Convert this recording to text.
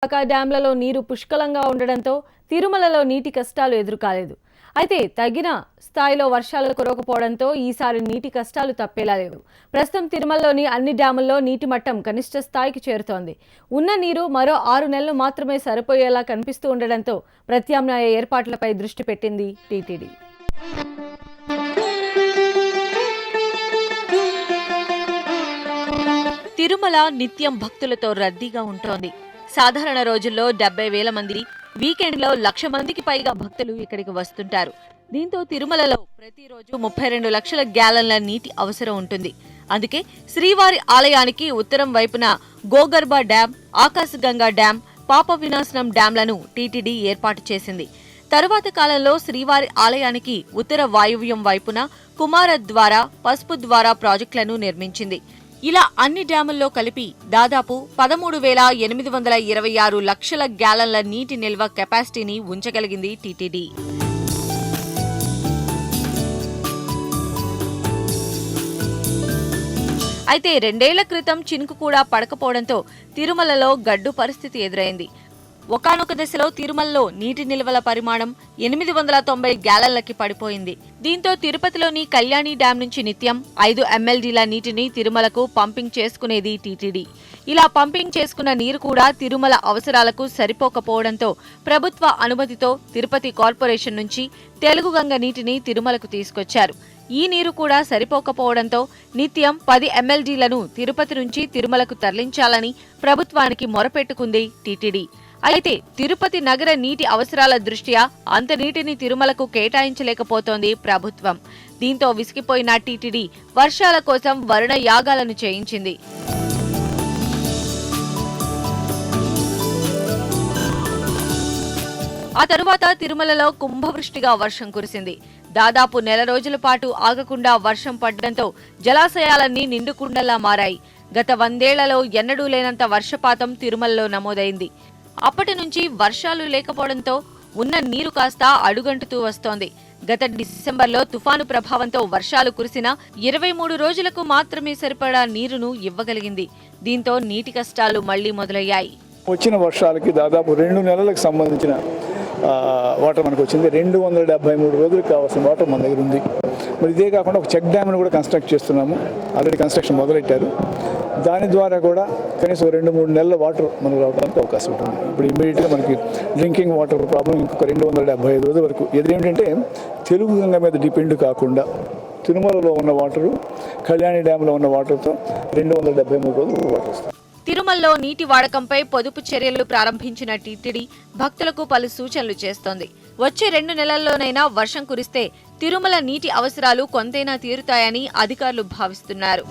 డ్యాంలలో నీరు పుష్కలంగా ఉండడంతో తిరుమలలో నీటి కష్టాలు ఎదురుకాలేదు. అయితే తగిన స్థాయిలో వర్షాలు కురవకపోవడంతో ఈసారి నీటి కష్టాలు తప్పేలా లేదు. ప్రస్తుతం తిరుమలలోని అన్ని డ్యాముల్లో నీటి మట్టం కనిష్ట స్థాయికి చేరుతోంది. ఉన్న నీరు మరో 6 నెలలు మాత్రమే సరిపోయేలా కనిపిస్తూ ఉండడంతో ప్రత్యామ్నాయ ఏర్పాట్లపై దృష్టి పెట్టింది టీటీడీ. తిరుమల నిత్యం భక్తులతో రద్దీగా ఉంటోంది. సాధారణ రోజుల్లో 70,000 మంది, వీకెండ్లో 1,00,000 మందికి పైగా భక్తులు ఇక్కడికి వస్తుంటారు. దీంతో తిరుమలలో ప్రతిరోజు 32 లక్షల గ్యాలన్ల నీటి అవసరం ఉంటుంది. అందుకే శ్రీవారి ఆలయానికి ఉత్తరం వైపున గోగర్భ డ్యాం, ఆకాశగంగా డ్యాం, పాప వినాశనం డ్యాంలను టీటీడీ ఏర్పాటు చేసింది. తరువాత కాలంలో శ్రీవారి ఆలయానికి ఉత్తర వాయువ్యం వైపున కుమార ద్వారా, పసుపు ద్వారా ప్రాజెక్టులను నిర్మించింది. ఇలా అన్ని డ్యాముల్లో కలిపి దాదాపు 13,826 లక్షల గ్యాలన్ల నీటి నిల్వ కెపాసిటీని ఉంచగలిగింది టీటీడీ. అయితే 2 ఏళ్ల క్రితం చినుకు కూడా పడకపోవడంతో తిరుమలలో గడ్డు పరిస్థితి ఎదురైంది. ఒకానొక దశలో తిరుమలలో నీటి నిల్వల పరిమాణం 890 గ్యాలన్లకి పడిపోయింది. దీంతో తిరుపతిలోని కళ్యాణి డ్యాం నుంచి నిత్యం 5 MLDల నీటిని తిరుమలకు పంపింగ్ చేసుకునేది టీటీడీ. ఇలా పంపింగ్ చేసుకున్న నీరు కూడా తిరుమల అవసరాలకు సరిపోకపోవడంతో ప్రభుత్వ అనుమతితో తిరుపతి కార్పొరేషన్ నుంచి తెలుగుగంగ నీటిని తిరుమలకు తీసుకొచ్చారు. ఈ నీరు కూడా సరిపోకపోవడంతో నిత్యం 10 MLDలను తిరుపతి నుంచి తిరుమలకు తరలించాలని ప్రభుత్వానికి మొరపెట్టుకుంది టీటీడీ. అయితే తిరుపతి నగర నీటి అవసరాల దృష్ట్యా అంత నీటిని తిరుమలకు కేటాయించలేకపోతోంది ప్రభుత్వం. దీంతో విసిగిపోయిన టీటీడీ వర్షాల కోసం వరుణ యాగాలను చేయించింది. ఆ తరువాత తిరుమలలో కుంభవృష్టిగా వర్షం కురిసింది. దాదాపు నెల రోజుల పాటు ఆగకుండా వర్షం పడడంతో జలాశయాలన్నీ నిండుకుండలా మారాయి. గత 100 ఏళ్లలో ఎన్నడూ లేనంత వర్షపాతం తిరుమలలో నమోదైంది. అప్పటి నుంచి వర్షాలు లేకపోవడంతో ఉన్న నీరు కాస్త అడుగంటుతూ వస్తోంది. గత డిసెంబర్లో తుఫాను ప్రభావంతో వర్షాలు కురిసినా 23 రోజులకు మాత్రమే సరిపడా నీరును ఇవ్వగలిగింది. దీంతో నీటి కష్టాలు మళ్లీ మొదలయ్యాయి. వచ్చిన వర్షాలకి దాదాపు 2 నెలలకు సంబంధించిన వాటర్ మనకు వచ్చింది. 273 రోజులకు కావాల్సిన వాటర్ మన దగ్గర ఉంది. మరి ఇదే కాకుండా ఒక చెక్ డ్యామ్ను కూడా కన్స్ట్రక్ట్ చేస్తున్నాము. ఆల్రెడీ కన్స్ట్రక్షన్ మొదలెట్టారు. దాని ద్వారా కూడా కనీసం 2-3 నెలల వాటర్ మనకు రావడానికి అవకాశం ఉంటుంది. ఇప్పుడు ఇమీడియట్గా మనకి డ్రింకింగ్ వాటర్ ప్రాబ్లం ఇంకొక 275 రోజుల వరకు. ఏదేంటంటే తెలుగు గంగ మీద డిపెండ్ కాకుండా తిరుమలలో ఉన్న వాటరు, కళ్యాణి డ్యాంలో ఉన్న వాటర్తో 273 రోజులు వాటర్ వస్తుంది. తిరుమలలో నీటి వాడకంపై పొదుపు చర్యలు ప్రారంభించిన టీటీడీ భక్తులకు పలు సూచనలు చేస్తోంది. వచ్చే 2 నెలల్లోనైనా వర్షం కురిస్తే తిరుమల నీటి అవసరాలు కొంతైనా తీరుతాయని అధికారులు భావిస్తున్నారు.